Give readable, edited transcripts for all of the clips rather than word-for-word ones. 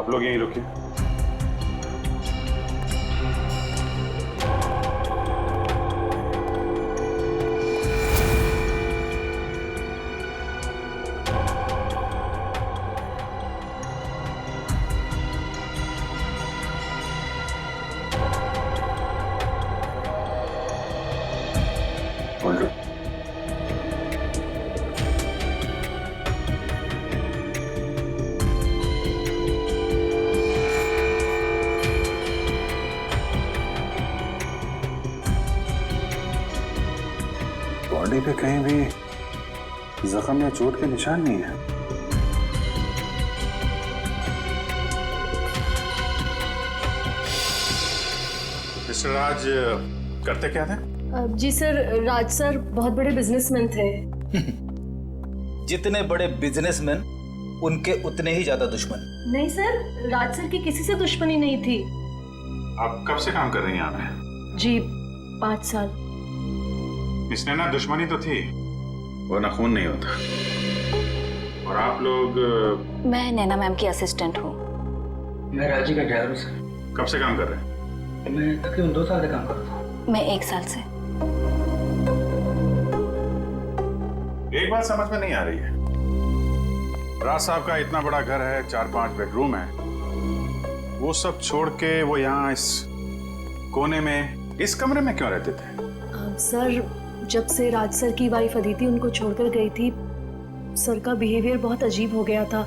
आप लोग यहीं रुकिए। बोल लो। बॉडी पे कहीं भी जख्म या चोट के निशान नहीं है। मिस्टर राज करते क्या थे? जी सर, राज सर बहुत बड़े बिजनेसमैन थे। जितने बड़े बिजनेसमैन उनके उतने ही ज्यादा दुश्मन। नहीं सर, राज सर की किसी से दुश्मनी नहीं थी। आप कब से काम कर रही हैं यहाँ पे? जी 5 साल। इसने ना दुश्मनी तो थी, वो ना खून नहीं होता। और आप लोग मैं नैना मैम की असिस्टेंट हूँ। मैं राजी का ड्राइवर हूँ सर। कब से काम कर रहे हैं? मैं तकरीबन 2 साल से काम कर रहा हूँ। मैं 1 साल से। एक बात समझ में नहीं आ रही है। राज साहब का इतना बड़ा घर है, 4-5 बेडरूम है, वो सब छोड़ के वो यहाँ इस कोने में, इस कमरे में क्यों रहते थे? सर, जब से राज सर की वाइफ अदिति उनको छोड़कर गई थी, सर का बिहेवियर बहुत अजीब हो गया था।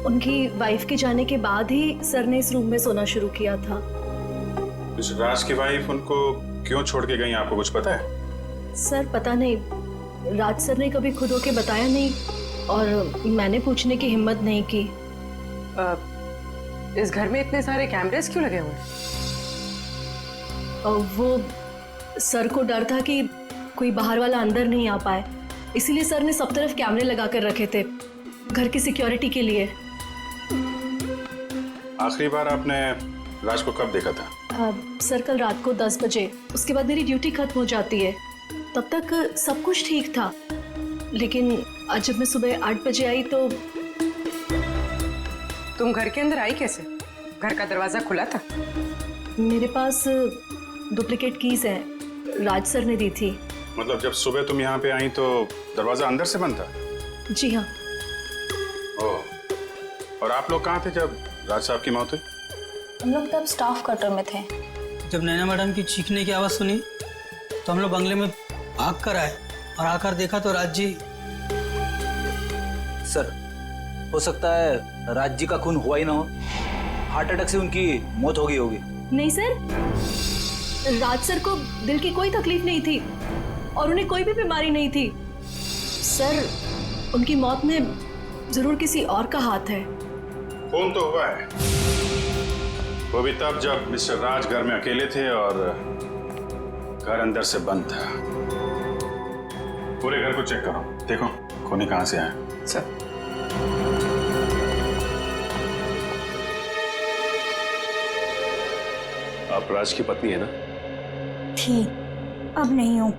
उनकी वाइफ के जाने के बाद ही सर ने इस रूम में सोना शुरू किया था। इस राज की वाइफ उनको क्यों छोड़ के गई, आपको कुछ पता है? सर पता नहीं, राज सर ने कभी खुद होके बताया नहीं और मैंने पूछने की हिम्मत नहीं की। इस घर में इतने सारे कैमरेस क्यों लगे हुए हैं? वो सर को डर था कि कोई बाहर वाला अंदर नहीं आ पाए, इसीलिए सर ने सब तरफ कैमरे लगा कर रखे थे, घर की सिक्योरिटी के लिए। आखिरी बार आपने राज को कब देखा था? सर कल रात को 10 बजे, उसके बाद मेरी ड्यूटी खत्म हो जाती है। तब तक सब कुछ ठीक था, लेकिन आज जब मैं सुबह 8 बजे आई तो तुम घर के अंदर आई कैसे? घर का दरवाजा खुला था? मेरे पास डुप्लीकेट कीज हैं, राज सर ने दी थी। मतलब जब सुबह तुम यहाँ पे आई तो दरवाजा अंदर से बंद था? जी हाँ। ओह, और आप लोग कहाँ थे जब राज साहब की मौत हुई? हम लोग तब स्टाफ क्वार्टर में थे। जब नैना मैडम की चीखने की आवाज़ सुनी तो हम लोग बंगले में भाग कर आए और आकर देखा तो राज जी। सर, हो सकता है राज जी का खून हुआ ही ना हो, हार्ट अटैक से उनकी मौत हो गई होगी। नहीं सर, राज सर को दिल की कोई तकलीफ नहीं थी और उन्हें कोई भी बीमारी नहीं थी। सर, उनकी मौत में जरूर किसी और का हाथ है। खून तो हुआ है, वो भी तब जब मिस्टर राज घर में अकेले थे और घर अंदर से बंद था। पूरे घर को चेक करो, देखो खूनी कहाँ से आया। सर, आप राज की पत्नी है ना? थी, अब नहीं हूँ।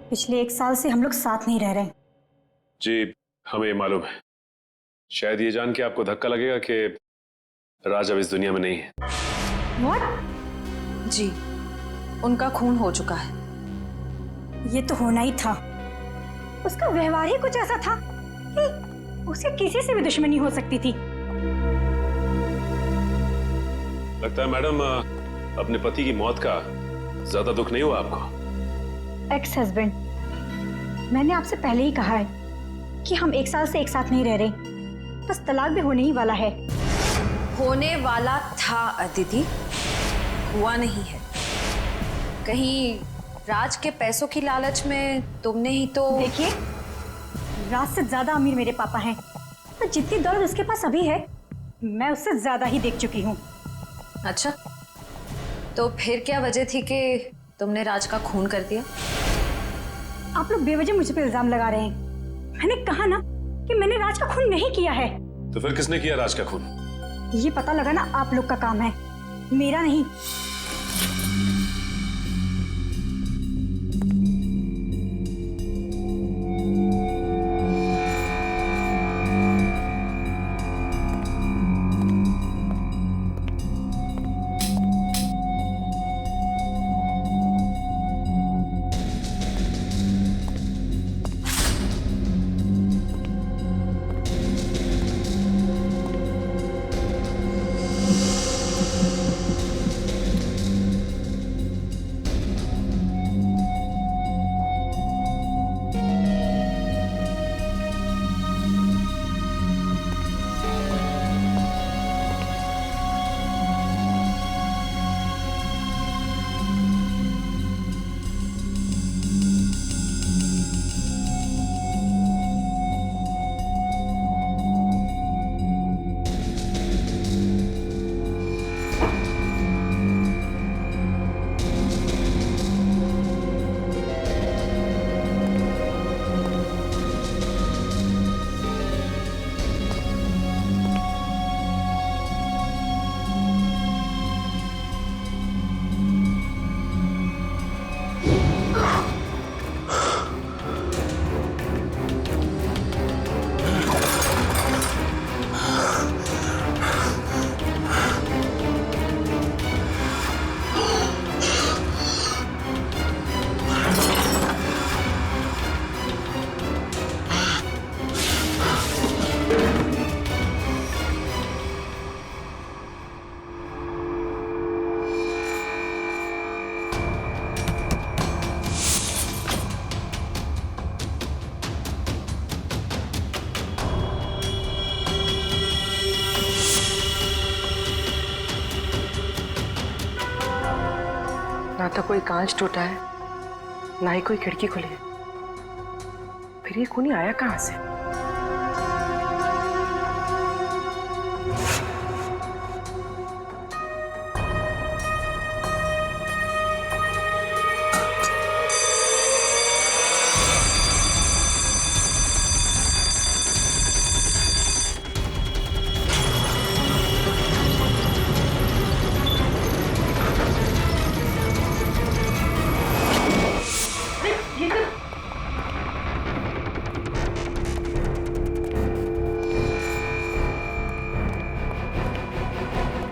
पिछले 1 साल से हम लोग साथ नहीं रह रहे। जी हमें ये मालूम है। शायद ये जान के आपको धक्का लगेगा कि राज अब इस दुनिया में नहीं है। What? जी, उनका खून हो चुका है। ये तो होना ही था। उसका व्यवहार ही कुछ ऐसा था कि उसे किसी से भी दुश्मनी हो सकती थी। लगता है मैडम अपने पति की मौत का ज्यादा दुख नहीं हुआ आपको? एक्स हस्बैंड, मैंने आपसे पहले ही कहा है कि हम 1 साल से एक साथ नहीं रह रहे, बस तलाक भी होने ही वाला है। होने वाला था अदिति, हुआ नहीं है। कहीं राज के पैसों की लालच में तुमने ही तो। देखिए, राज से ज्यादा अमीर मेरे पापा हैं, तो जितनी दौलत उसके पास अभी है मैं उससे ज्यादा ही देख चुकी हूँ। अच्छा, तो फिर क्या वजह थी कि तुमने राज का खून कर दिया? आप लोग बेवजह मुझ पे इल्जाम लगा रहे हैं। मैंने कहा ना कि मैंने राज का खून नहीं किया है। तो फिर किसने किया राज का खून? ये पता लगाना आप लोग का काम है, मेरा नहीं। ना तो कोई कांच टूटा है, ना ही कोई खिड़की खुली है। फिर ये खूनी आया कहां से?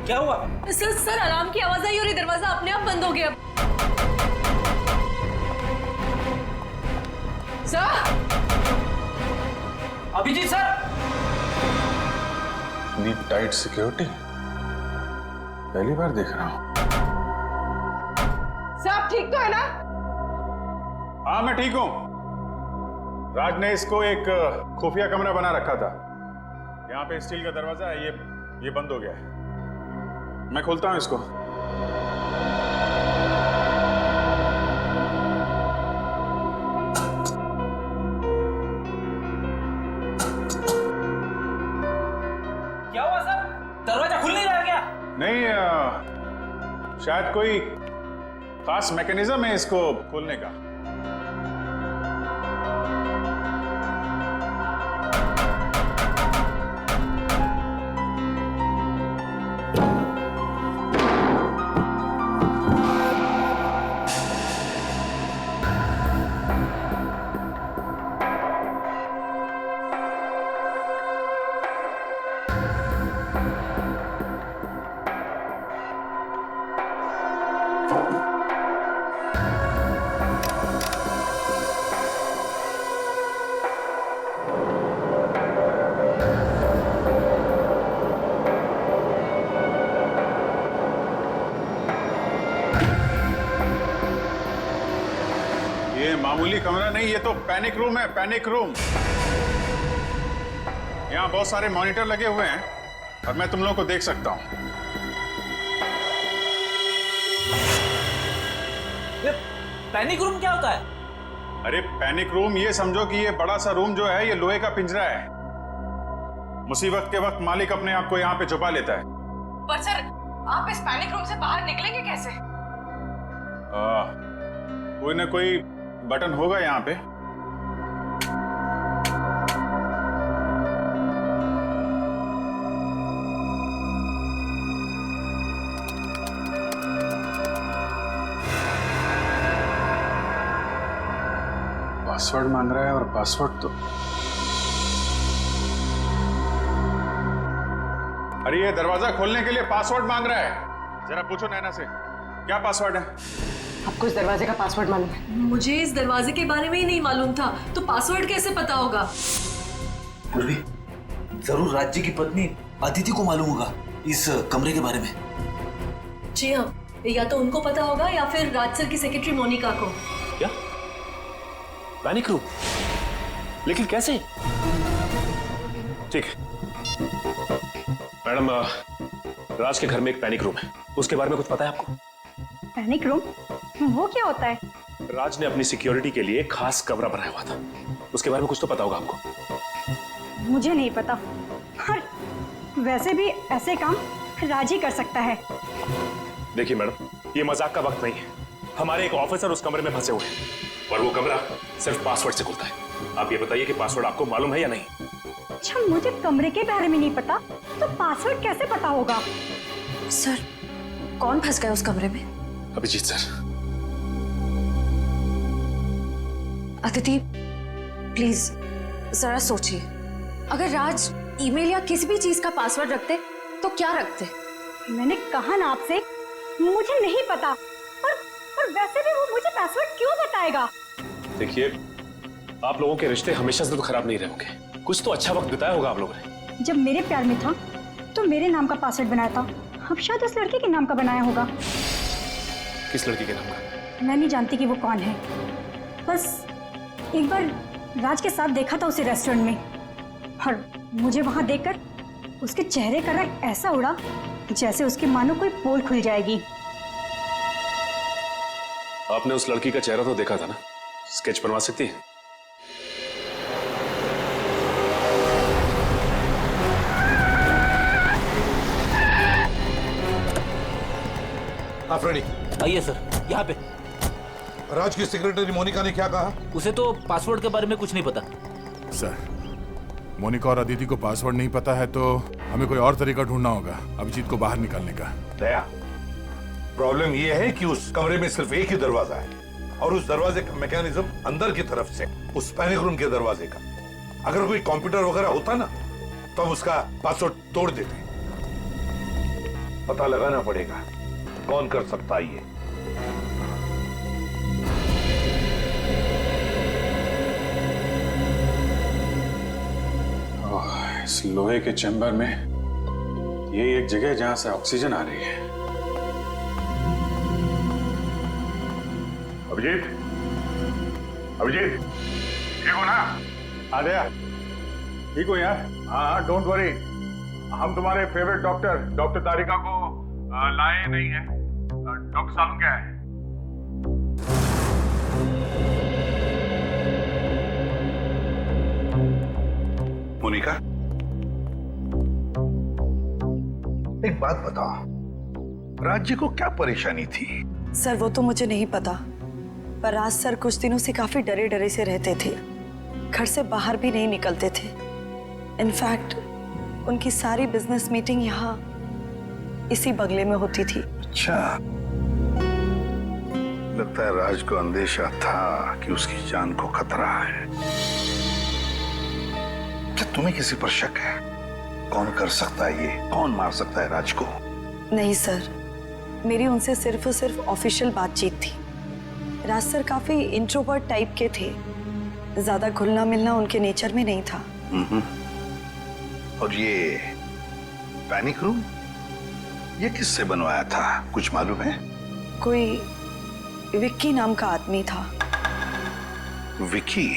क्या हुआ? सर अलार्म की आवाज आई और ये दरवाजा अपने आप बंद हो गया। सर! अभिजीत सर! इतनी टाइट सिक्योरिटी पहली बार देख रहा हूं। सब ठीक तो है ना? हाँ मैं ठीक हूं। राज ने इसको एक खुफिया कमरा बना रखा था। यहाँ पे स्टील का दरवाजा है, ये बंद हो गया है। मैं खोलता हूं इसको। क्या हुआ सर? दरवाजा खुल नहीं रहा क्या? नहीं शायद कोई खास मैकेनिज्म है इसको खोलने का। ये मामूली कमरा नहीं, ये तो पैनिक रूम है, पैनिक रूम। यहाँ बहुत सारे मॉनिटर लगे हुए हैं और मैं तुम लोगों को देख सकता हूँ। ये पैनिक रूम क्या होता है? अरे पैनिक रूम ये समझो कि ये बड़ा सा रूम जो है ये लोहे का पिंजरा है। मुसीबत के वक्त मालिक अपने आप को यहाँ पे छुपा लेता है। पर सर, आप इस पैनिक रूम से बाहर निकलेंगे कैसे? कोई ना कोई बटन होगा यहाँ पे। पासवर्ड मांग रहा है और पासवर्ड तो अरे ये दरवाजा खोलने के लिए पासवर्ड मांग रहा है। जरा पूछो नैना से क्या पासवर्ड है। आपको इस दरवाजे का पासवर्ड मालूम है? मुझे इस दरवाजे के बारे में ही नहीं मालूम था, तो पासवर्ड कैसे पता होगा? पूर्वी, जरूर राज्य की पत्नी अदिति को मालूम होगा इस कमरे के बारे में। जी हाँ, या तो उनको पता होगा या फिर राज सर की सेक्रेटरी मोनिका को। क्या? Panic room? लेकिन कैसे? ठीक है मैडम, राज के घर में एक पैनिक रूम है, उसके बारे में कुछ पता है आपको? Panic room? वो क्या होता है? राज ने अपनी सिक्योरिटी के लिए खास कमरा बनाया हुआ था, उसके बारे में कुछ तो पता होगा आपको। मुझे नहीं पता। और वैसे भी ऐसे काम राज ही कर सकता है। देखिए मैडम, ये मजाक का वक्त नहीं है। हमारे एक ऑफिसर उस कमरे में फंसे हुए हैं और वो कमरा सिर्फ पासवर्ड से खुलता है। आप ये बताइए कि पासवर्ड आपको मालूम है या नहीं? अच्छा, मुझे कमरे के बारे में नहीं पता, तो पासवर्ड कैसे पता होगा? सर, कौन फंस गया उस कमरे में? अभिजीत सर। अदिति, प्लीज जरा सोचिए। अगर राज ईमेल या किसी भी चीज का पासवर्ड रखते तो क्या रखते? मैंने कहा ना आपसे, मुझे नहीं पता। और वैसे भी वो मुझे पासवर्ड क्यों बताएगा? देखिए, आप लोगों के रिश्ते हमेशा से तो खराब नहीं रहे होंगे, कुछ तो अच्छा वक्त बिताया होगा आप लोगों ने। जब मेरे प्यार में था तो मेरे नाम का पासवर्ड बनाया था, अब शायद उस लड़के के नाम का बनाया होगा। किस लड़की के नाम का? मैं नहीं जानती कि वो कौन है, बस एक बार राज के साथ देखा था उसे रेस्टोरेंट में, और मुझे वहां देखकर उसके चेहरे का रंग ऐसा उड़ा जैसे उसकी मानो कोई पोल खुल जाएगी। आपने उस लड़की का चेहरा तो देखा था ना, स्केच बनवा सकती है? आप रेडी? आइए सर, यहाँ पे। राज की सेक्रेटरी मोनिका ने क्या कहा? उसे तो पासवर्ड के बारे में कुछ नहीं पता। सर, मोनिका और अदिति को पासवर्ड नहीं पता है तो हमें कोई और तरीका ढूंढना होगा अभिजीत को बाहर निकालने का। दया, प्रॉब्लम यह है कि उस कमरे में सिर्फ एक ही दरवाजा है और उस दरवाजे का मैकेनिज्म अंदर की तरफ से, उस पैनिक रूम के दरवाजे का। अगर कोई कंप्यूटर वगैरह होता ना तो हम उसका पासवर्ड तोड़ देते। पता लगाना पड़ेगा कौन कर सकता है ये। इस लोहे के चैम्बर में यही एक जगह है जहां से ऑक्सीजन आ रही है। अभिजीत, अभिजीत, ठीक हो ना? आ गया। ठीक हो यार? हाँ, डोंट वरी। हम तुम्हारे फेवरेट डॉक्टर तारिका को लाए नहीं है। डॉक्टर सालू क्या है? मोनिका, एक बात बताओ, राज्य को क्या परेशानी थी? सर वो तो मुझे नहीं पता, पर राज सर कुछ दिनों से काफी डरे डरे से रहते थे, घर से बाहर भी नहीं निकलते थे। इनफैक्ट उनकी सारी बिजनेस मीटिंग यहाँ इसी बंगले में होती थी। अच्छा, लगता है राज को अंदेशा था कि उसकी जान को खतरा है। क्या तुम्हें किसी पर शक है? कौन कर सकता है ये? कौन मार सकता है राज को? नहीं सर, मेरी उनसे सिर्फ और सिर्फ ऑफिशियल बातचीत थी। राज सर काफी इंट्रोवर्ट टाइप के थे, ज्यादा घुलना मिलना उनके नेचर में नहीं था। और ये पैनिक रूम ये किससे बनवाया था, कुछ मालूम है? कोई विक्की नाम का आदमी था। विक्की?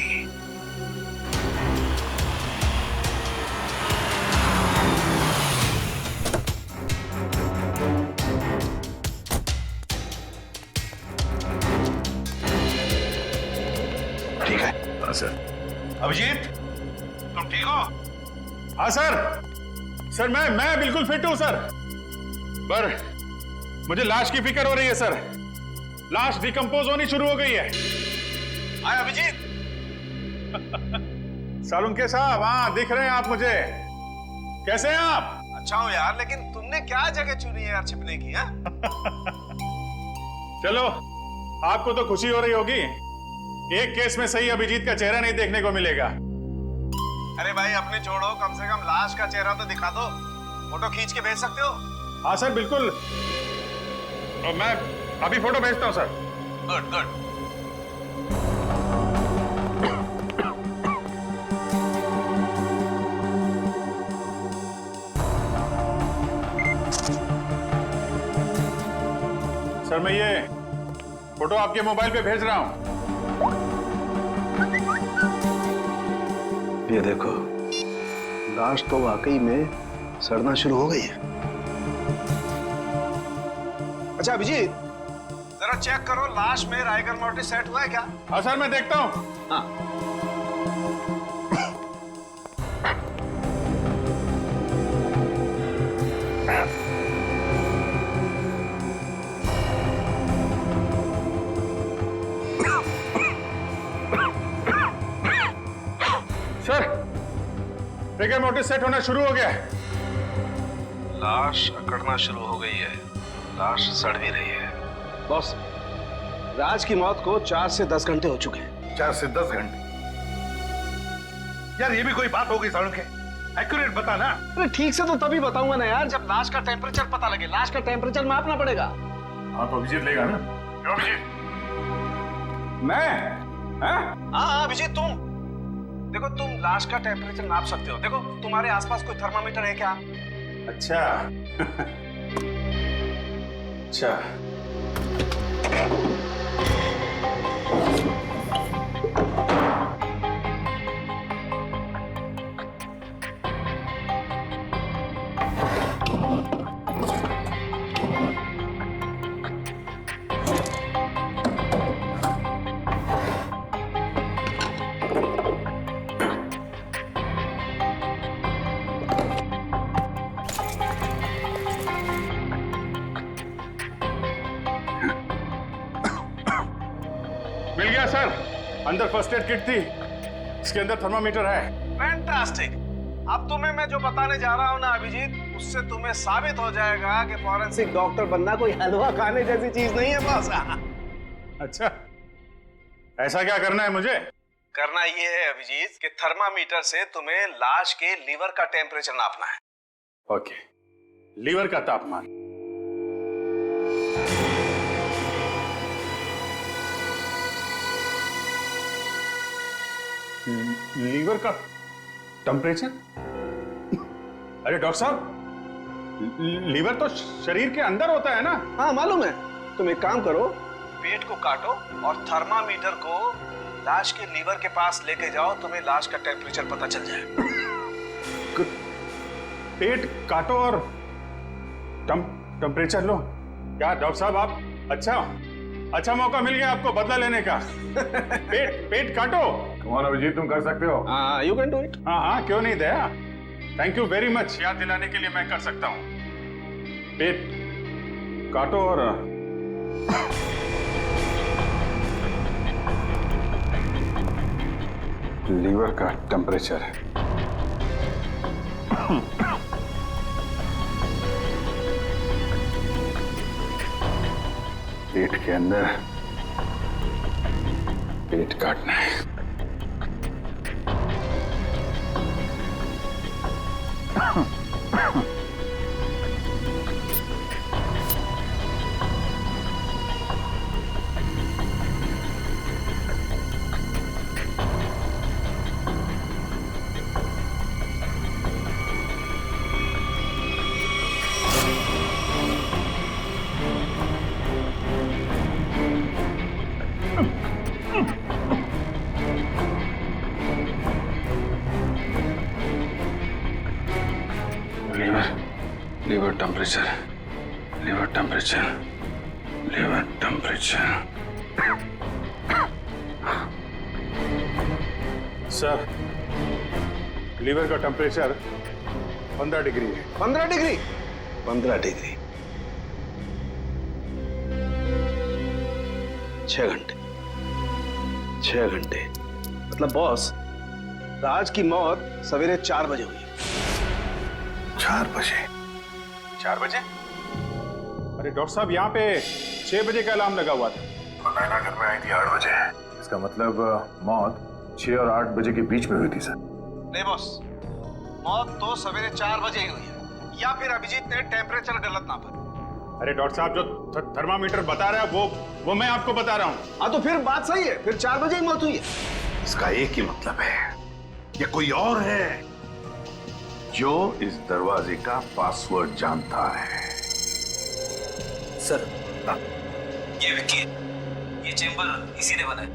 ठीक है। हाँ सर। अभिजीत, तुम ठीक हो? हाँ सर। सर मैं बिल्कुल फिट हूं सर, पर मुझे लाश की फिक्र हो रही है सर। लाश डिकम्पोज होनी शुरू हो गई है। आए अभिजीत। सालुंके साहब, हाँ दिख रहे हैं आप मुझे। कैसे हैं आप? अच्छा हो यार, लेकिन तुमने क्या जगह चुनी है यार छिपने की? है चलो, आपको तो खुशी हो रही होगी, एक केस में सही अभिजीत का चेहरा नहीं देखने को मिलेगा। अरे भाई अपने छोड़ो, कम से कम लाश का चेहरा तो दिखा दो, फोटो खींच के भेज सकते हो? हाँ सर बिल्कुल, और मैं अभी फोटो भेजता हूँ सर। Good good. सर मैं ये फोटो आपके मोबाइल पे भेज रहा हूँ। ये देखो, लाश तो वाकई में सड़ना शुरू हो गई है। अच्छा अभिजीत, जरा चेक करो लाश में राइगर मोर्टिस सेट हुआ है क्या? हाँ सर मैं देखता हूँ। हाँ। सर राइगर मोर्टिस सेट होना शुरू हो गया है। लाश अकड़ना शुरू हो गई है, लाश सड़ भी रही है। बॉस, राज की मौत को 4 से 10 घंटे हो चुके हैं। 4 से 10 घंटे? यार ये भी कोई बात हो गई सालू के? एक्यूरेट बता ना। अरे ठीक से तो तभी बताऊंगा ना यार, जब लाश का टेम्परेचर पता लगे। लाश का टेम्परेचर मापना पड़ेगा। हाँ तो अभिजीत लेगा ना? क्यों अभिजीत? मैं? हाँ अभिजीत, तुम देखो, तुम लाश का टेम्परेचर नाप सकते हो। देखो तुम्हारे आसपास कोई थर्मामीटर है क्या? अच्छा। अच्छा। अंदर फर्स्ट एड किट थी, इसके अंदर थर्मामीटर है। फैंटास्टिक। अब तुम्हें मैं जो बताने जा रहा हूँ ना अभिजीत, उससे तुम्हें साबित हो जाएगा कि फॉरेंसिक डॉक्टर बनना कोई हलवा खाने जैसी चीज नहीं है बॉस। अच्छा, ऐसा क्या करना है मुझे? करना ये है अभिजीत कि थर्मामीटर से तुम्हें लाश के लीवर का टेम्परेचर नापना है। ओके, लीवर का तापमान। लीवर का टेम्परेचर? अरे डॉक्टर साहब, लीवर तो शरीर के अंदर होता है ना? हाँ मालूम है। तुम एक काम करो, पेट को काटो और थर्मामीटर को लाश के लीवर के पास लेके जाओ, तुम्हें लाश का टेम्परेचर पता चल जाए। पेट काटो और टेम्परेचर लो? क्या डॉक्टर साहब आप अच्छा मौका मिल गया आपको बदला लेने का। पेट काटो। कौन अभिजीत, तुम कर सकते हो? हाँ, यू कैन डू इट। हाँ, क्यों नहीं दया। थैंक यू वेरी मच, याद दिलाने के लिए मैं कर सकता हूँ। पेट काटो और लीवर का टेम्परेचर है। पेट के अंदर पेट काटना है। Liver temperature. सर, लीवर का टेम्परेचर 15 डिग्री है। 15 डिग्री? 15 डिग्री। 6 घंटे। 6 घंटे मतलब बॉस, राज की मौत सवेरे 4 बजे हुई। 4 बजे? 4 बजे? अरे डॉक्टर साहब, यहाँ पे 6 बजे का अलार्म लगा हुआ था। नैना घर में आई थी 8 बजे। इसका मतलब मौत 6 और 8 बजे के बीच में हुई थी सर। नहीं बॉस, मौत तो सवेरे 4 बजे ही हुई है, या फिर अभिजीत ने टेम्परेचर गलत नापा। अरे डॉक्टर साहब, जो थर्मामीटर बता रहा है वो मैं आपको बता रहा हूँ। हाँ तो फिर बात सही है, फिर 4 बजे ही मौत हुई है। इसका एक ही मतलब है, ये कोई और है जो इस दरवाजे का पासवर्ड जानता है। सर, ये विक्की है। ये चेंबर इसी ने बनाया।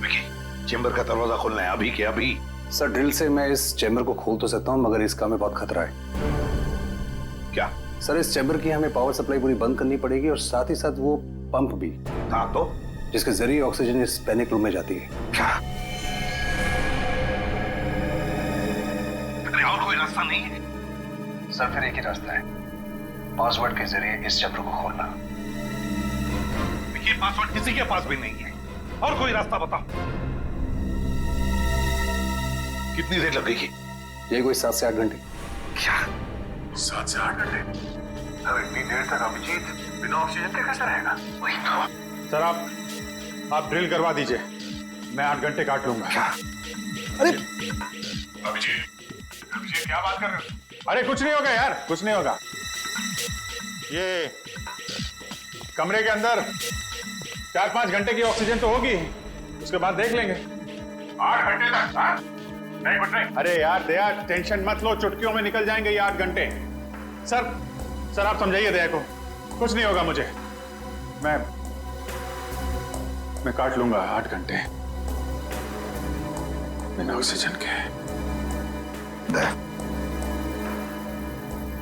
विक्की, चेंबर का दरवाजा खोलना है अभी के अभी। सर, ड्रिल से मैं इस चेंबर को खोल तो सकता हूँ, मगर इसका हमें बहुत खतरा है। क्या? सर, इस चेंबर की हमें पावर सप्लाई पूरी बंद करनी पड़ेगी और साथ ही साथ वो पंप भी। हाँ तो? जिसके जरिए ऑक्सीजन इस पैनिक रूम में जाती है। क्या? अरे और कोई रास्ता नहीं है? सर, फिर एक ही रास्ता है, पासवर्ड के जरिए इस चेंबर को खोलना। ये पासवर्ड किसी के पास भी नहीं है, और कोई रास्ता बताओ। कितनी देर लगेगी? ये कोई 7 से 8 घंटे। क्या? 7 से 8 घंटे? अब इतनी देर तक अभिजीत बिना ऑक्सीजन के कैसे रहेगा? वही तो। सर, आप ड्रिल करवा दीजिए, मैं 8 घंटे काट लूंगा। क्या? अरे अभिजीत क्या बात कर रहे हो? अरे कुछ नहीं होगा यार, कुछ नहीं होगा। ये कमरे के अंदर 4-5 घंटे की ऑक्सीजन तो होगी, उसके बाद देख लेंगे। 8 घंटे तक? हाँ? नहीं कुछ नहीं। अरे यार दया, टेंशन मत लो, चुटकियों में निकल जाएंगे ये 8 घंटे। सर आप समझाइए दया को, कुछ नहीं होगा मुझे। मैं काट लूंगा 8 घंटे बिना ऑक्सीजन के।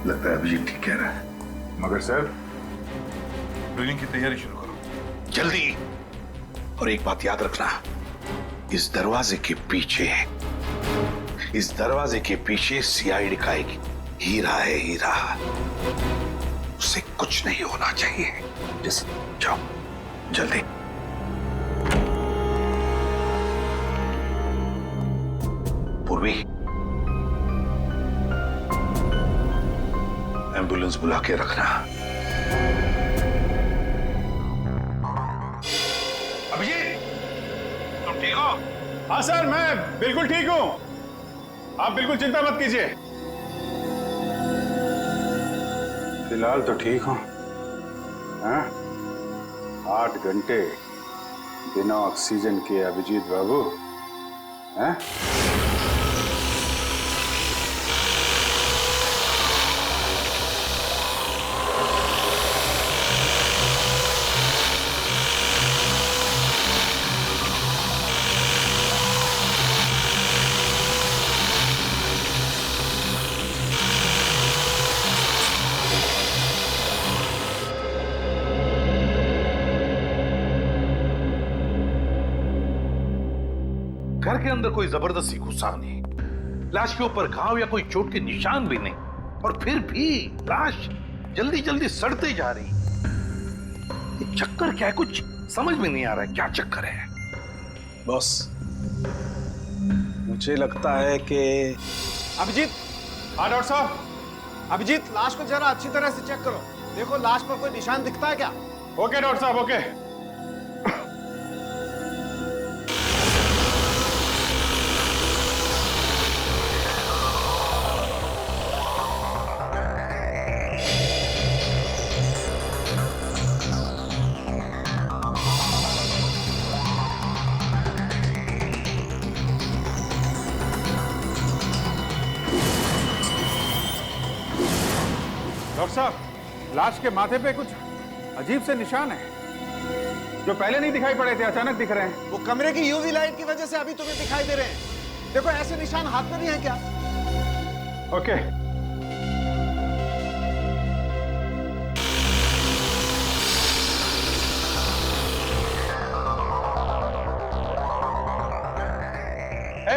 लगता है अभिजीत ठीक कह रहा है, मगर सर, ड्रिलिंग की तैयारी शुरू करो जल्दी। और एक बात याद रखना, इस दरवाजे के पीछे सीआईडी का एक हीरा है, हीरा। उसे कुछ नहीं होना चाहिए। जाओ जल्दी। रवि, एम्बुलेंस बुला के रखना। अभिजीत, तुम ठीक हो? हाँ सर, मैं बिल्कुल ठीक हूँ। आप बिल्कुल चिंता मत कीजिए। फिलहाल तो ठीक हूँ। हाँ? 8 घंटे बिना ऑक्सीजन के अभिजीत बाबू। हाँ? घर के अंदर कोई जबरदस्ती घुसा नहीं, लाश के ऊपर घाव या कोई चोट के निशान भी नहीं, और फिर भी लाश जल्दी जल्दी सड़ते जा रही। ये चक्कर क्या है, कुछ समझ में नहीं आ रहा है, क्या चक्कर है? बॉस, मुझे लगता है कि अभिजीत। हाँ डॉक्टर साहब। अभिजीत, लाश को जरा अच्छी तरह से चेक करो। देखो लाश पर कोई निशान दिखता है क्या? ओके डॉक्टर साहब, ओके। डॉक्टर साहब, लाश के माथे पे कुछ अजीब से निशान है जो पहले नहीं दिखाई पड़े थे, अचानक दिख रहे हैं। वो कमरे की यूवी लाइट की वजह से अभी तुम्हें दिखाई दे रहे हैं। देखो ऐसे निशान हाथ में नहीं है क्या? ओके।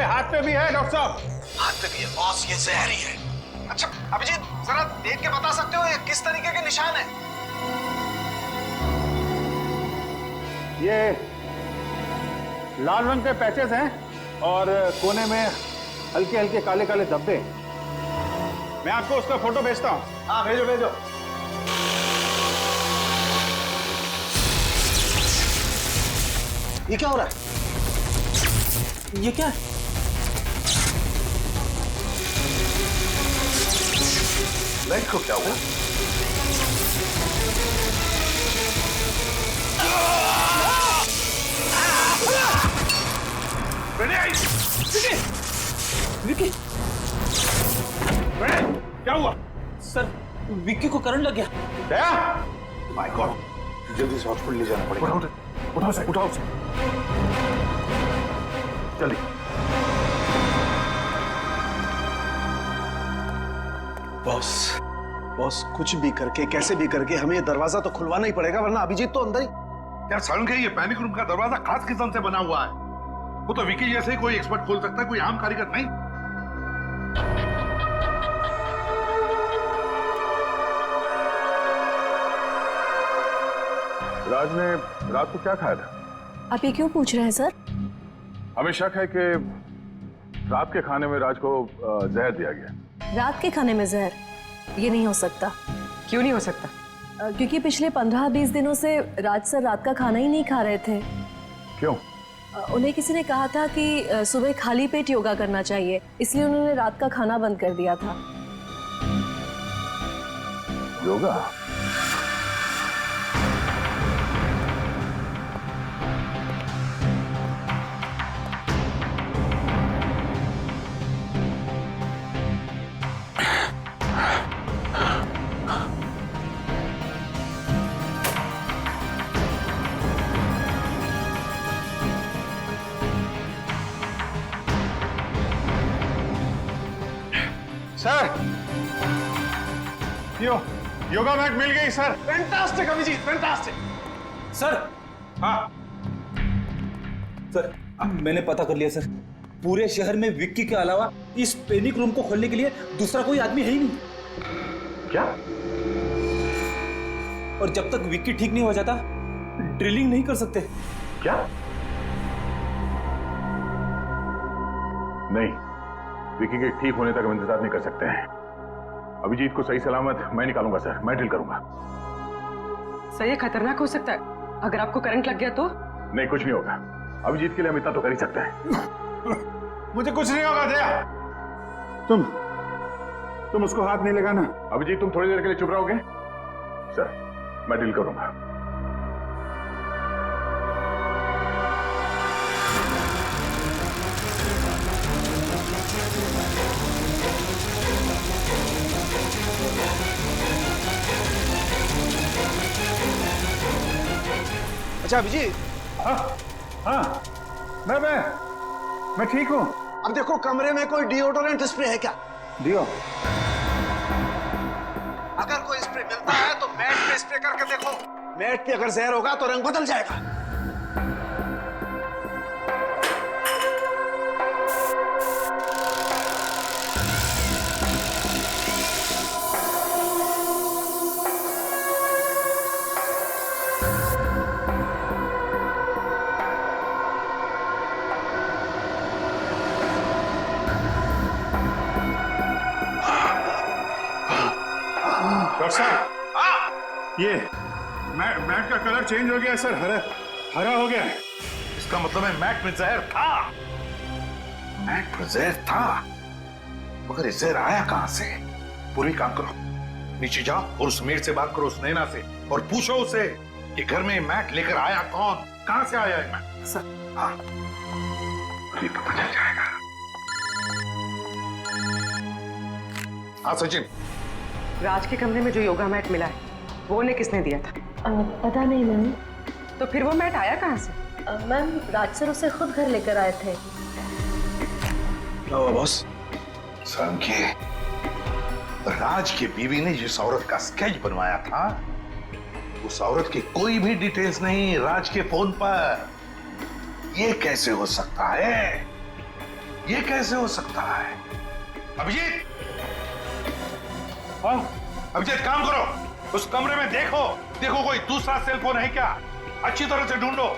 हाथ पे भी है डॉक्टर साहब। हाथ पे भी है बॉस, ये जहरी है। अच्छा अभिजीत, जरा देख के बता सकते हो ये किस तरीके के निशान है? ये लाल रंग के पैचेस हैं और कोने में हल्के हल्के काले काले धब्बे। मैं आपको उसका फोटो भेजता हूँ। हाँ भेजो भेजो। ये क्या हो रहा है? ये क्या है? लाइट को क्या हुआ? विक्की, क्या हुआ? सर विक्की को करंट लग गया। दया, माय गॉड, जल्दी से हॉस्पिटल ले जाना पड़ेगा। उठाओ से, उठाओ से। जल्दी। बॉस, बॉस कुछ भी करके, कैसे भी करके हमें ये दरवाजा तो खुलवाना ही पड़ेगा, वरना अभिजीत तो अंदर ही। यार सारुण के ये पैनिक रूम का दरवाजा खास किस्म से बना हुआ है। वो तो विकी जैसे ही कोई एक्सपर्ट खोल सकता है, कोई आम कारीगर नहीं। राज ने रात को क्या खाया था? आप ये क्यों पूछ रहे हैं सर? हमें शक है कि रात के खाने में राज को जहर दिया गया। रात के खाने में जहर? ये नहीं हो सकता। क्यों नहीं हो सकता? क्योंकि पिछले 15-20 दिनों से राज सर रात का खाना ही नहीं खा रहे थे। क्यों? उन्हें किसी ने कहा था कि सुबह खाली पेट योगा करना चाहिए, इसलिए उन्होंने रात का खाना बंद कर दिया था। योगा? सर, योगा मैट मिल गई sir. Fantastic Abhijeet, fantastic. Sir. हाँ सर, मैंने पता कर लिया सर। पूरे शहर में विक्की के अलावा इस पैनिक रूम को खोलने के लिए दूसरा कोई आदमी है ही नहीं। क्या? और जब तक विक्की ठीक नहीं हो जाता ड्रिलिंग नहीं कर सकते। क्या? नहीं, विकी के ठीक होने तक हम इंतजार नहीं कर सकते हैं। अभिजीत को सही सलामत मैं निकालूंगा सर, मैं ड्रिल करूंगा। सर ये खतरनाक हो सकता है, अगर आपको करंट लग गया तो? नहीं, कुछ नहीं होगा। अभिजीत के लिए हम इतना तो कर ही सकते हैं। मुझे कुछ नहीं होगा दया। तुम उसको हाथ नहीं लगाना। अभिजीत तुम थोड़ी देर के लिए चुप रहोगे? सर मैं डील करूंगा। अच्छा अभिजीत। हाँ मैं ठीक हूँ। अब देखो कमरे में कोई डिओडोरेंट स्प्रे है क्या? दियो। अगर कोई स्प्रे मिलता है तो मैट पे स्प्रे करके देखो। मैट पे अगर जहर होगा तो रंग बदल जाएगा। डॉक्टर साहब, ये मैट का कलर चेंज हो गया है सर, हरा हो गया है। इसका मतलब है मैट में जहर था। मैट में जहर था, मगर ये जहर आया कहां से? पूरी काम करो, नीचे जाओ और उस मेड से बात करो, उस नैना से, और पूछो उसे कि घर में मैट लेकर आया कौन, कहां से आया है मैट। सर। हाँ, अभी पता चल जाएगा। हाँ सचिन, राज के कमरे में जो योगा मैट मिला है वो उन्हें किसने दिया था? पता नहीं मैम। तो फिर वो मैट आया कहाँ से? मैम राज सर उसे खुद घर लेकर आए थे। क्या हुआ बॉस? समझे, राज की बीवी ने जिस औरत का स्केच बनवाया था उस औरत की कोई भी डिटेल्स नहीं राज के फोन पर। ये कैसे हो सकता है? ये कैसे हो सकता है? अभिजीत, अभिजीत काम करो, उस कमरे में देखो कोई दूसरा सेल फोन है क्या, अच्छी तरह से ढूंढो।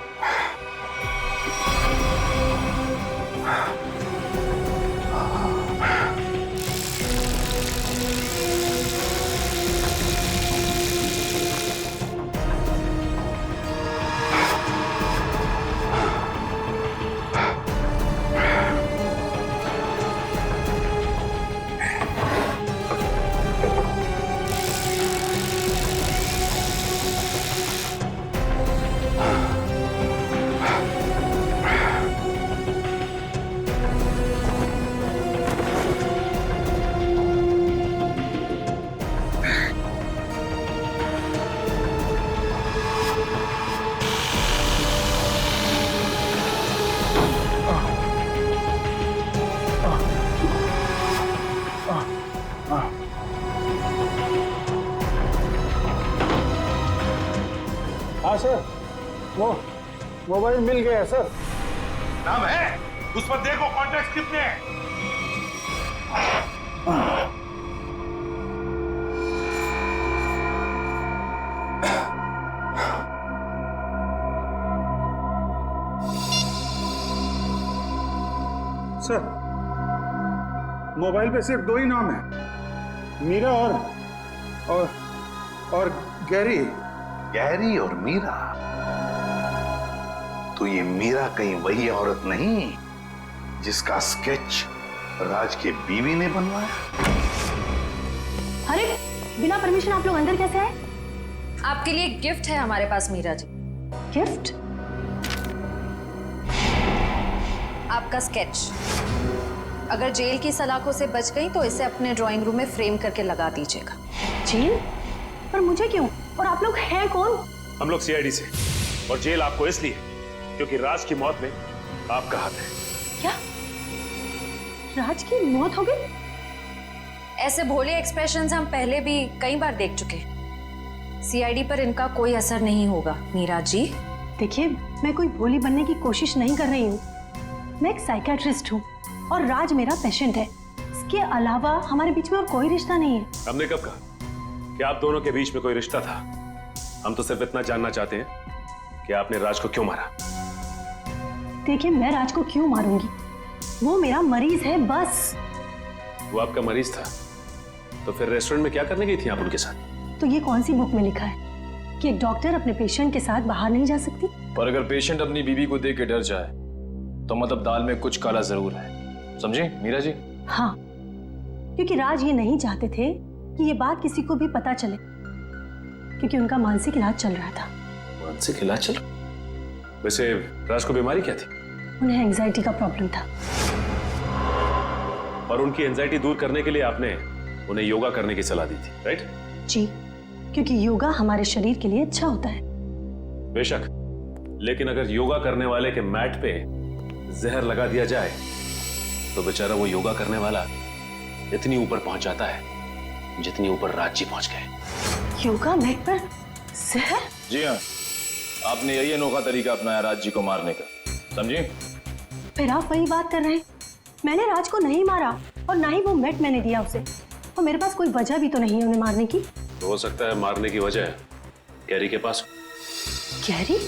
हाँ सर, वो मोबाइल मिल गया सर। नाम है उस पर, देखो कॉन्टैक्ट कितने हैं। सर मोबाइल पे सिर्फ 2 ही नाम है, मीरा और गैरी। गैरी और मीरा? तो ये मीरा कहीं वही औरत नहीं जिसका स्केच राज के बीवी ने बनवाया? अरे बिना परमिशन आप लोग अंदर कैसे आए? आपके लिए गिफ्ट है हमारे पास मीरा जी। गिफ्ट? आपका स्केच। अगर जेल की सलाखों से बच गई तो इसे अपने ड्राइंग रूम में फ्रेम करके लगा दीजिएगा। जेल? पर मुझे क्यों? और आप लोग हैं कौन? हम लोग सीआईडी से, और जेल आपको इसलिए क्योंकि राज की मौत में आपका हाथ है। क्या? राज की मौत हो गई? ऐसे भोले एक्सप्रेशंस हम पहले भी कई बार देख चुके हैं। सीआईडी पर इनका कोई असर नहीं होगा मीरा जी। देखिए, मैं कोई भोली बनने की कोशिश नहीं कर रही हूँ। मैं एक साइकियाट्रिस्ट हूँ और राज मेरा पेशेंट है। इसके अलावा हमारे बीच में और कोई रिश्ता नहीं है। हमने कब कहा कि आप दोनों के बीच में कोई रिश्ता था? हम तो सिर्फ इतना जानना चाहते हैं कि आपने राज को क्यों मारा। देखिए, मैं राज को क्यों मारूंगी? वो मेरा मरीज है बस। वो आपका मरीज था, तो फिर रेस्टोरेंट में क्या करने गई थी आप उनके साथ? तो ये कौन सी बुक में लिखा है कि एक डॉक्टर अपने पेशेंट के साथ बाहर नहीं जा सकती? पर अगर पेशेंट अपनी बीवी को देख के डर जाए तो मतलब दाल में कुछ काला जरूर है, समझे मीरा जी? हाँ, क्योंकि राज ये नहीं चाहते थे कि ये बात किसी को भी पता चले, क्योंकि उनका मानसिक इलाज चल रहा था। मानसिक इलाज चल? वैसे राज को बीमारी क्या थी? उन्हें एंजाइटी का प्रॉब्लम था। और उनकी एंजाइटी दूर करने के लिए आपने उन्हें योगा करने की सलाह दी थी, राइट? जी, क्योंकि योगा हमारे शरीर के लिए अच्छा होता है। बेशक, लेकिन अगर योगा करने वाले के मैट पे जहर लगा दिया जाए तो बेचारा वो योगा करने वाला इतनी ऊपर पहुंच जाता है जितनी ऊपर राज जी पहुंच गए। योगा मैट पर जहर? जी हाँ, आपने यही अनोखा तरीका अपनाया राज जी को मारने का, समझे? फिर आप वही बात कर रहे हैं। मैंने राज को नहीं मारा और ना ही वो मैट मैंने दिया उसे, और मेरे पास कोई वजह भी तो नहीं है उन्हें मारने की। तो हो सकता है मारने की वजह कैरी के पास। कैरी?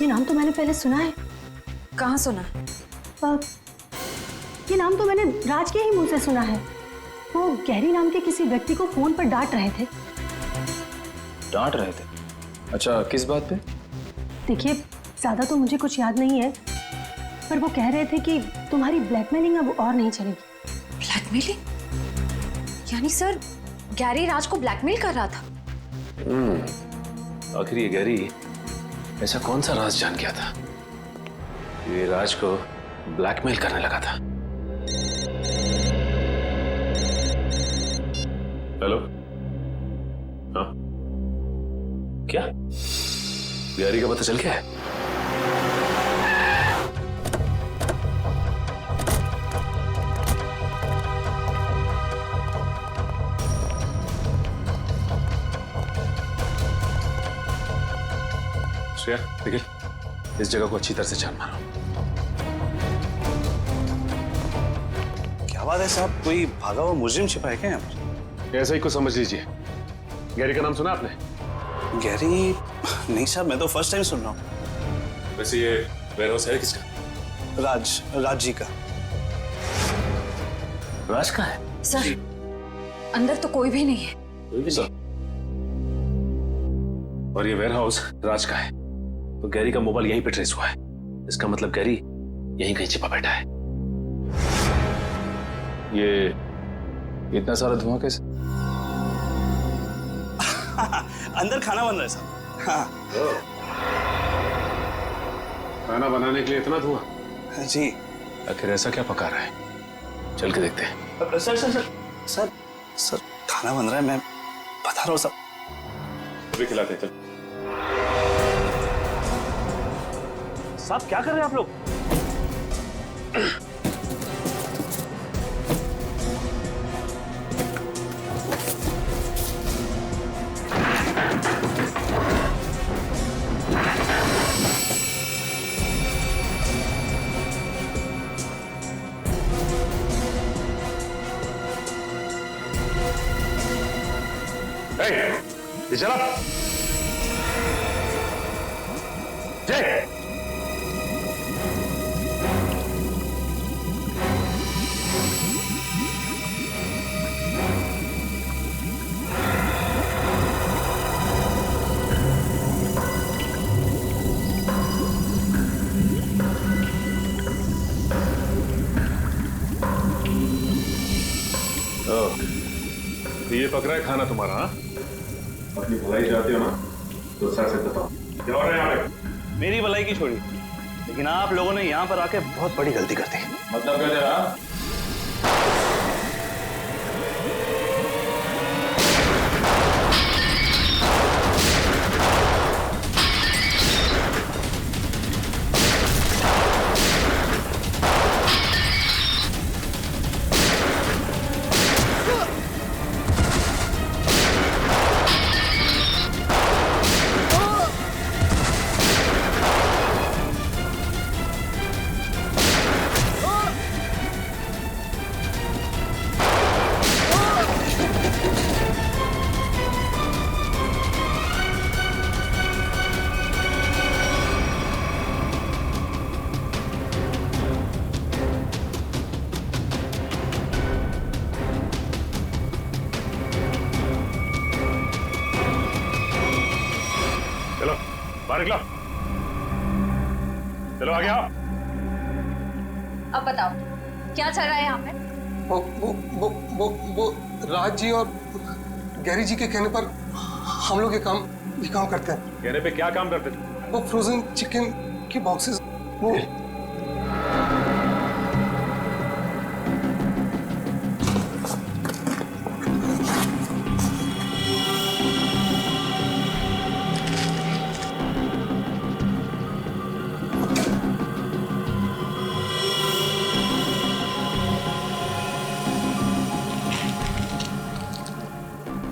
ये नाम तो मैंने पहले सुना है। कहाँ सुना? ये नाम तो मैंने राज के ही मुंह से सुना है। वो गैरी नाम के किसी व्यक्ति को फोन पर डांट रहे थे। डांट रहे थे? अच्छा, किस बात पे? देखिए, ज्यादा तो मुझे कुछ याद नहीं है, पर वो कह रहे थे कि तुम्हारी ब्लैकमेलिंग अब और नहीं चलेगी। ब्लैकमेलिंग? यानी सर गैरी राज को ब्लैकमेल कर रहा था? आखिर ये गैरी ऐसा कौन सा राज जान गया था ये राज को ब्लैकमेल करने लगा था? हेलो? हाँ, क्या गैरी का पता चल गया है? श्रेया, निखिल, इस जगह को अच्छी तरह से छान मारो। क्या बात है साहब, कोई भागा हुआ मुजरिम छिपा है क्या यहाँ पर? ऐसा ही कुछ समझ लीजिए। गैरी का नाम सुना आपने? गैरी? नहीं साहब, मैं तो फर्स्ट टाइम सुन रहा हूँ। वैसे ये वेयरहाउस है किसका? राज जी का। राज का है? सर, अंदर तो कोई भी नहीं है। कोई भी नहीं? और ये वेयरहाउस राज का है, तो गैरी का मोबाइल यहीं पे ट्रेस हुआ है। इसका मतलब गैरी यहीं कहीं छिपा बैठा है। ये इतना सारा धुआं कैसे? अंदर खाना बन रहा है साहब। हाँ। खाना बनाने के लिए इतना धुआं? जी। आखिर ऐसा क्या पका रहा है? चल के देखते हैं। Sir sir sir sir sir खाना बन रहा है, मैं बता रहा हूँ सब। अभी खिलाते हैं, चल। साहब क्या कर रहे हैं आप लोग? ये चला जय। तो ये पक रहा है खाना तुम्हारा? हाँ, अपनी भलाई चाहते हो ना, तो सर से बताओ क्या हो रहा है यहाँ पे? मेरी भलाई की छोड़ी, लेकिन आप लोगों ने यहाँ पर आके बहुत बड़ी गलती कर दी। मतलब क्या तेरा? बाहर निकलो, चलो आगे आओ। अब बताओ क्या चल रहा है यहाँ पे? वो राज जी और गैरी जी के कहने पर हम लोग ये काम करते हैं। कहने पे क्या काम करते थे? वो फ्रोजन चिकन के बॉक्सेस, वो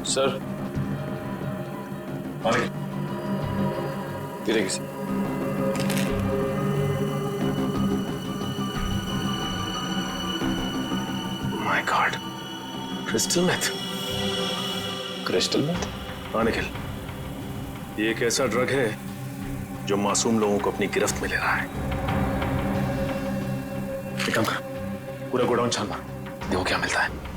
सर गिरेगी sir. My god, crystal meth. Crystal meth? हाँ निखिल, ये एक ऐसा ड्रग है जो मासूम लोगों को अपनी गिरफ्त में ले रहा है। एक काम कर, पूरा गोडाउन छान मार, देखो क्या मिलता है।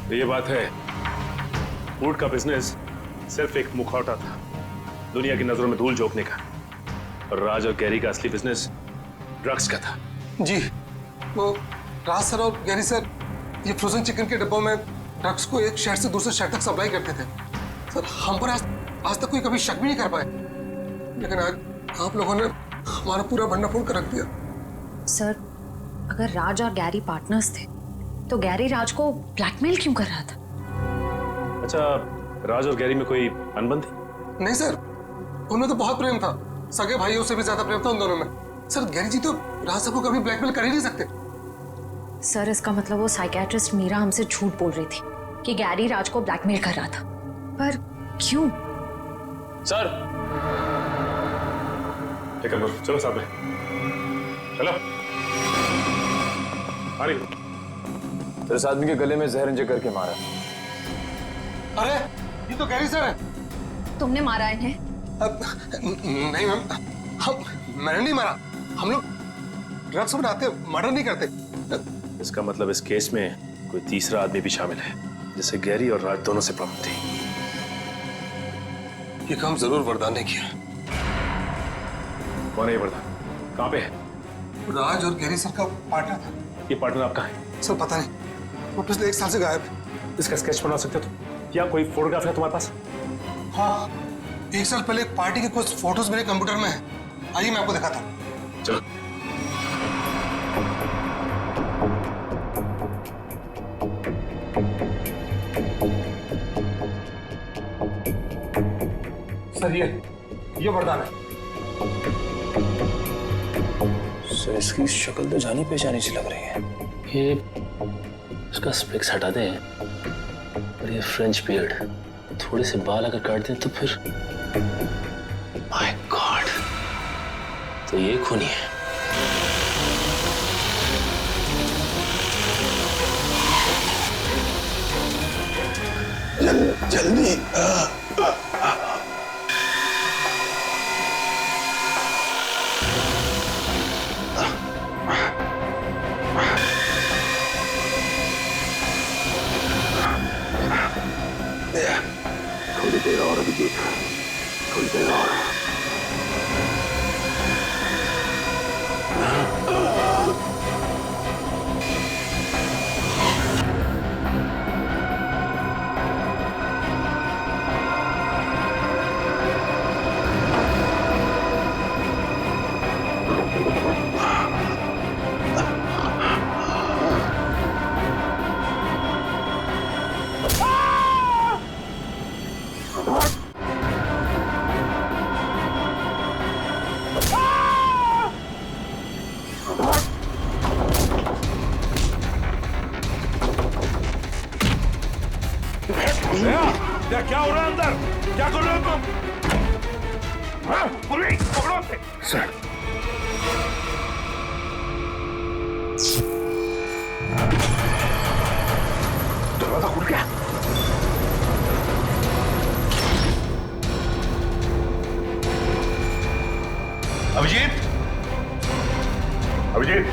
तो ये बात है, फूड का बिजनेस सिर्फ एक मुखौटा था दुनिया की नजरों में धूल झोंकने का, और राज और गैरी का असली बिजनेस ड्रग्स का था। जी, वो राज सर और गैरी सर ये फ्रोजन चिकन के डिब्बों में ड्रग्स को एक शहर से दूसरे शहर तक सप्लाई करते थे। सर हम पर आज तक कोई कभी शक भी नहीं कर पाए, लेकिन आज आप लोगों ने हमारा पूरा भंडार फोड़ कर रख दिया। सर, अगर राज और गैरी पार्टनर्स थे तो गैरी राज को ब्लैकमेल क्यों कर रहा था? अच्छा, राज और गैरी में कोई अनबन थी? नहीं सर, उनमें तो बहुत प्रेम था, सगे भाइयों से भी ज्यादा प्रेम था उन दोनों में। सर गैरी जी तो राज साहब को कभी ब्लैकमेल कर ही नहीं सकते। सर इसका मतलब वो साइकियाट्रिस्ट मीरा हमसे झूठ बोल रही थी कि गैरी राज को ब्लैकमेल कर रहा था, पर क्यों? सर ठीक है, चलो साथ में चलो। अरे तो इस आदमी के गले में जहर इंजेक्ट करके मारा। अरे ये तो गैरी सर है। तुमने मारा इन्हें? नहीं मैम, मैंने नहीं मारा। हम लोग ड्रग्स बनाते, मर्डर नहीं करते। इसका मतलब इस केस में कोई तीसरा आदमी भी शामिल है, जिसे गैरी और राज दोनों से प्रॉब्लम थी। ये काम जरूर वरदान ने किया। कौन है ये वरदान? कहाँ पे है? राज और गैरी सर का पार्टनर था। ये पार्टनर आपका है? सर पता नहीं, वो पिछले 1 साल से गायब है। इसका स्केच बना सकते हो तुम? या कोई फोटोग्राफ है तुम्हारे पास? हाँ, 1 साल पहले एक पार्टी के कुछ फोटोज मेरे कंप्यूटर में है। आइए मैं आपको दिखाता हूँ। चलो। सर ये वरदान है। सर इसकी शक्ल तो जानी पहचानी सी लग रही है। ये इसका स्पेक्स हटा दें और ये फ्रेंच बियर्ड, थोड़े से बाल अगर काट दें तो फिर माय गॉड, तो ये खूनी है। जल्दी थोड़ी देर और अभिजीत, थोड़ी देर और। क्या हो रहा है अंदर? क्या कर रहे हो तुम? हाँ? पुलिस पकड़ो उसे। सर दरवाजा खुल गया। अभिजीत, अभिजीत,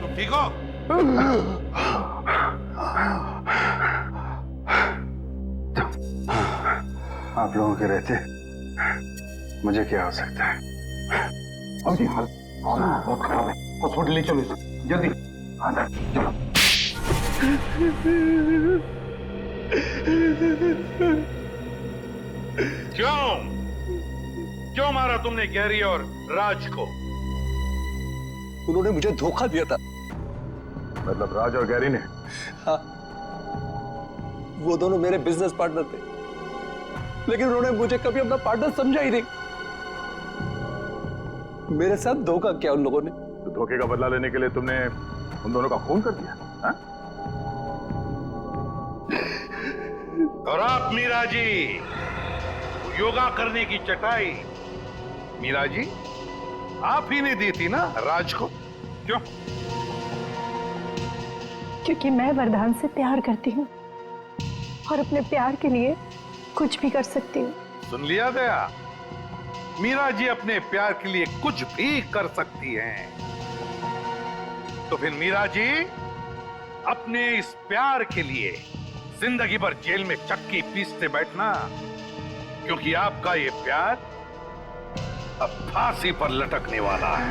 तुम ठीक हो? आप लोगों के रहते मुझे क्या हो सकता है? अभी हाल बहुत खराब है, हॉस्पिटल ले चलो इसे, जल्दी। हाँ सर, चलो। क्यों मारा तुमने गैरी और राज को? उन्होंने मुझे धोखा दिया था। मतलब राज और गैरी ने? हाँ, वो दोनों मेरे बिजनेस पार्टनर थे, लेकिन उन्होंने मुझे कभी अपना पार्टनर समझा ही नहीं। मेरे साथ धोखा किया उन लोगों ने। तो धोखे का बदला लेने के लिए तुमने उन दोनों का खून कर दिया? हा? और आप मीरा जी, योगा करने की चटाई मीरा जी आप ही ने दी थी ना राज को? क्यों? क्योंकि मैं वरदान से प्यार करती हूँ और अपने प्यार के लिए कुछ भी कर सकती हूँ। सुन लिया गया? मीरा जी अपने प्यार के लिए कुछ भी कर सकती हैं। तो फिर मीरा जी अपने इस प्यार के लिए जिंदगी भर जेल में चक्की पीसते बैठना, क्योंकि आपका ये प्यार अब फांसी पर लटकने वाला है।